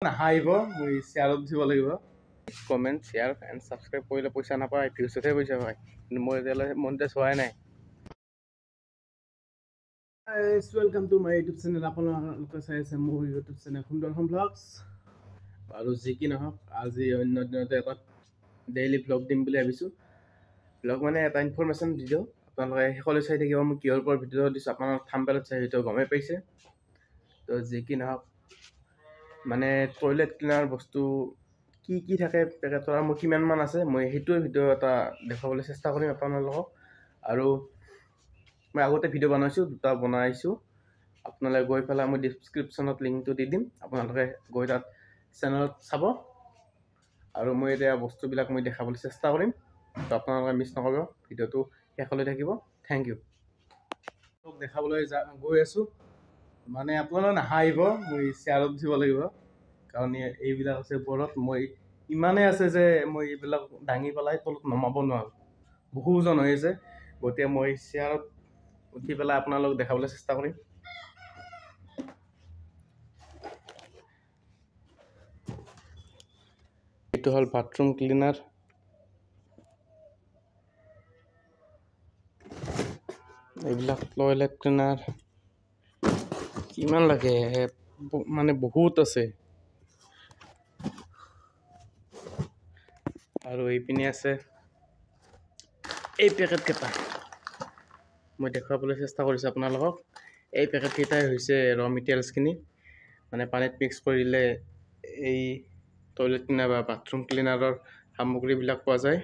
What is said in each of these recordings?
নাহাহিব মই শ্বেয়াৰত দিব লাগিব কমেণ্ট শ্বেয়াৰ এণ্ড ছাবস্ক্ৰাইব কৰিলে পইচা নাপায় ভিউজতহে পইচা পায় কিন্তু মই এতিয়ালৈ মনিটাইজ হোৱাই নাই welcome to my YouTube channel আপোনালোকে চাই আছে মোৰ ইউটিউব চেনেল সুন্দৰখন ব্লগছ আৰু যি কি নহওক আজি অন্য দিনতে এটা ডেইলি ব্লগ দিম বুলি ভাবিছোঁ ব্লগ মানে এটা ইনফৰমেশ্যন ভিডিঅ' আপোনালোকে শেষলৈ চাই থাকিব মই কিহৰ ওপৰত ভিডিঅ' দিছোঁ আপোনালোক থাম্বনেইলত চাই হয়তো গমেই পাইছে তো যি কি নহওক মানে টয়লেট ক্লিনাৰ বস্তু কি কি থাকে পেকেটৰ মোৰ কিমানমান আছে মই সেইটোৱে ভিডিঅ' এটা দেখাবলৈ চেষ্টা কৰিম আপোনালোকক আৰু মই আগতে ভিডিঅ' বনাইছোঁ দুটা বনাইছোঁ আপোনালোকে গৈ পেলাই মই ডিছক্ৰিপশ্যনত লিংকটো দি দিম আপোনালোকে গৈ তাত চেনেলত চাব আৰু মই এতিয়া বস্তুবিলাক মই দেখাবলৈ চেষ্টা কৰিম তো আপোনালোকে মিছ নকৰিব ভিডিঅ'টো শেষলৈ থাকিব থেংক ইউ দেখাবলৈ গৈ আছোঁ মানে আপোনালোকে নাহাহিব মই শ্বেয়াৰত দিব লাগিব কাৰণ এইবিলাক আছে ওপৰত মই ইমানেই আছে যে মই এইবিলাক দাঙি পেলাই তলত নমাব নোৱাৰোঁ বহু ওজন হৈ আছে গতিকে মই শ্বেয়াৰত উঠি পেলাই আপোনালোক দেখাবলৈ চেষ্টা কৰিম এইটো হ'ল বাথৰুম ক্লিনাৰ এইবিলাক টয়লেট ক্লিনাৰ কিমান লাগে মানে বহুত আছে আৰু এইপিনে আছে এই পেকেটকেইটা মই দেখুৱাবলৈ চেষ্টা কৰিছোঁ আপোনালোকক এই পেকেটকেইটাই হৈছে ৰ মেটেৰিয়েলছখিনি মানে পানীত মিক্স কৰিলে এই টয়লেট ক্লিনাৰ বা বাথৰুম ক্লিনাৰৰ সামগ্ৰীবিলাক পোৱা যায়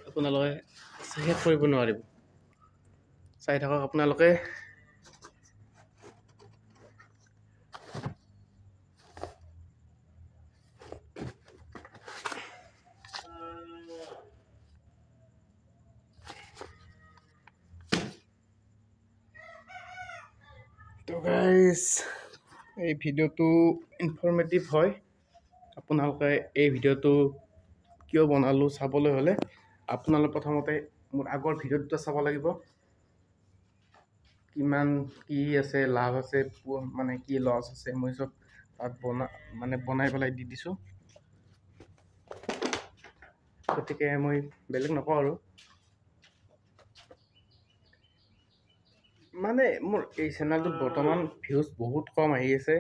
আপোনালোকে শেষ কৰিব নোৱাৰিব চাই থাকক আপোনালোকে তো গাইজ এই ভিডিঅ'টো ইনফৰ্মেটিভ হয় আপোনালোকে এই ভিডিঅ'টো কিয় বনালোঁ চাবলৈ হ'লে আপোনালোকে প্ৰথমতে মোৰ আগৰ ভিডিঅ' দুটা চাব লাগিব কিমান কি আছে লাভ আছে মানে কি লছ আছে মই চব তাত বনাই পেলাই দি দিছোঁ গতিকে মই বেলেগ নকওঁ আৰু মানে মোৰ এই চেনেলটোত বৰ্তমান ভিউজ বহুত কম আহি আছে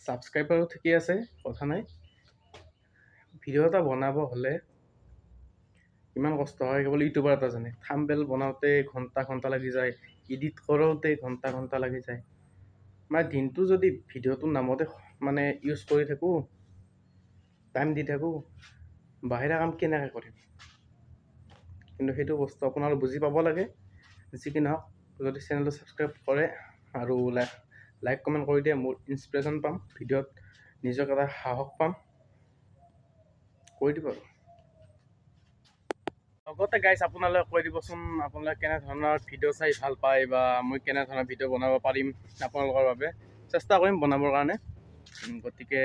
ছাবস্ক্ৰাইবাৰো ঠিকেই আছে কথা নাই ভিডিঅ' এটা বনাব হ'লে ইমান কষ্ট হয় কেৱল ইউটিউবাৰ এটা জানে থাম্বনেইল বনাওঁতে ঘণ্টা লাগি যায় এডিট কৰোঁতে ঘণ্টা লাগি যায় মানে দিনটো যদি ভিডিঅ'টোৰ নামতে মানে ইউজ কৰি থাকোঁ টাইম দি থাকোঁ বাহিৰা কাম কেনেকৈ কৰিম কিন্তু সেইটো বস্তু আপোনালোকে বুজি পাব লাগে যি কি নহওক যদি চেনেলটো ছাবস্ক্ৰাইব কৰে আৰু লাইক কমেণ্ট কৰি দিয়ে মোৰ ইনস্পিৰেশ্যন পাম ভিডিঅ'ত নিজক এটা সাহস পাম কৰি দিব আৰু লগতে গাইজ আপোনালোকে কৈ দিবচোন আপোনালোকে কেনেধৰণৰ ভিডিঅ' চাই ভাল পায় বা মই কেনেধৰণৰ ভিডিঅ' বনাব পাৰিম আপোনালোকৰ বাবে চেষ্টা কৰিম বনাবৰ কাৰণে গতিকে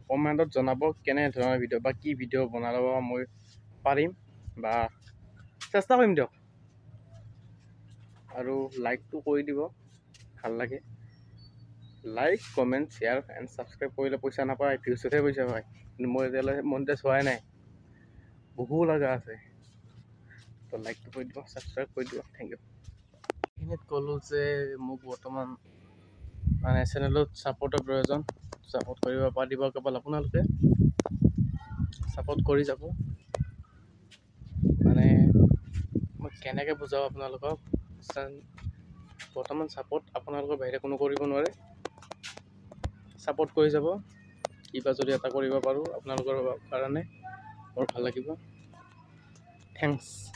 কমেণ্টত জনাব কেনেধৰণৰ ভিডিঅ' বা কি ভিডিঅ' বনাব মই পাৰিম বা চেষ্টা কৰিম দিয়ক আৰু লাইকটো কৰি দিব ভাল লাগে like comment share and subscribe কৰিলে পইচা নাপায় ভিউজতহে পইচা পায় কিন্তু মই এতিয়ালৈ মনিটাইজ হোৱাই নাই বহু লগা আছে তো লাইকটো কৰি দিব ছাবস্ক্ৰাইব কৰি দিব থেংক ইউ এইখিনিত ক'লোঁ যে মোক বৰ্তমান মানে চেনেলত ছাপোৰ্টৰ প্ৰয়োজন ছাপোৰ্ট কৰিব পাৰিব কেৱল আপোনালোকে ছাপোৰ্ট কৰি যাব মানে মই কেনেকৈ বুজাওঁ আপোনালোকক বৰ্তমান ছাপোৰ্ট আপোনালোকৰ বাহিৰে কোনো কৰিব নোৱাৰে ছাপোৰ্ট কৰি যাব কিবা যদি এটা কৰিব পাৰোঁ আপোনালোকৰ কাৰণে বৰ ভাল লাগিব থেংকছ